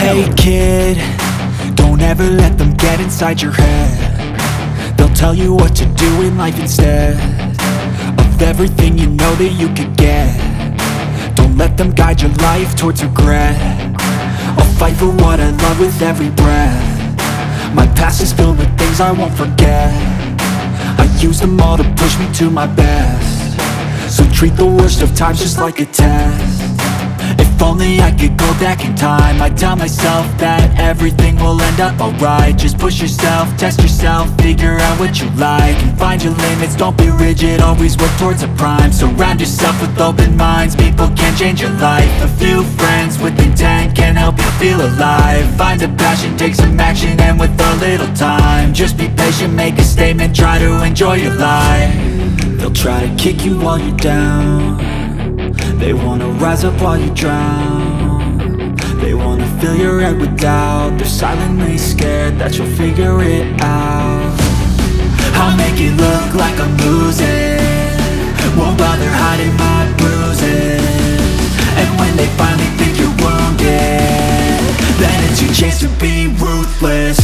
Hey kid, don't ever let them get inside your head. They'll tell you what to do in life instead of everything you know that you could get. Don't let them guide your life towards regret. I'll fight for what I love with every breath. My past is filled with things I won't forget. I use them all to push me to my best. So treat the worst of times just like a test. If only I could go back in time, I'd tell myself that everything will end up alright. Just push yourself, test yourself, figure out what you like, and find your limits, don't be rigid, always work towards a prime. Surround yourself with open minds, people can change your life. A few friends with intent can help you feel alive. Find a passion, take some action, and with a little time, just be patient, make a statement, try to enjoy your life. They'll try to kick you while you're down. They wanna rise up while you drown. They wanna fill your head with doubt. They're silently scared that you'll figure it out. I'll make it look like I'm losing, won't bother hiding my bruises. And when they finally think you're wounded, then it's your chance to be ruthless.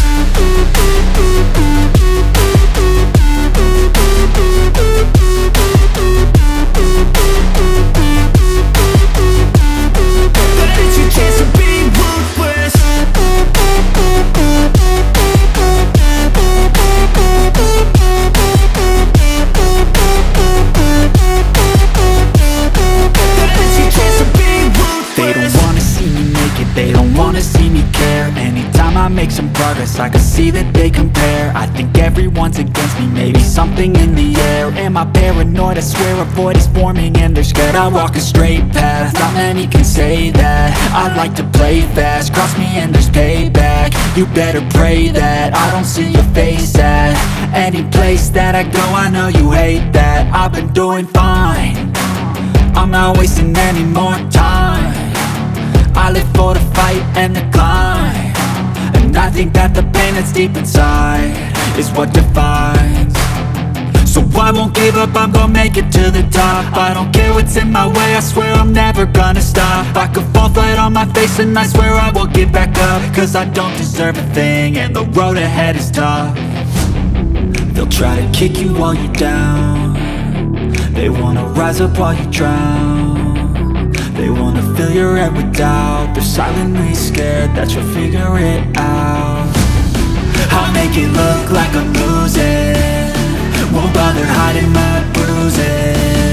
I make some progress, I can see that they compare. I think everyone's against me, maybe something in the air. Am I paranoid? I swear a void is forming and they're scared. I walk a straight path, not many can say that. I like to play fast, cross me and there's payback. You better pray that I don't see your face at any place that I go. I know you hate that. I've been doing fine, I'm not wasting any more time. I live for the fight and the climb, and I think that the pain that's deep inside is what defines. So I won't give up, I'm gonna make it to the top. I don't care what's in my way, I swear I'm never gonna stop. I could fall flat on my face and I swear I will get back up, cause I don't deserve a thing and the road ahead is tough. They'll try to kick you while you're down. They wanna rise up while you drown. They wanna fill your head with doubt. They're silently scared that you'll figure it out. I'll make it look like I'm losing, won't bother hiding my bruises.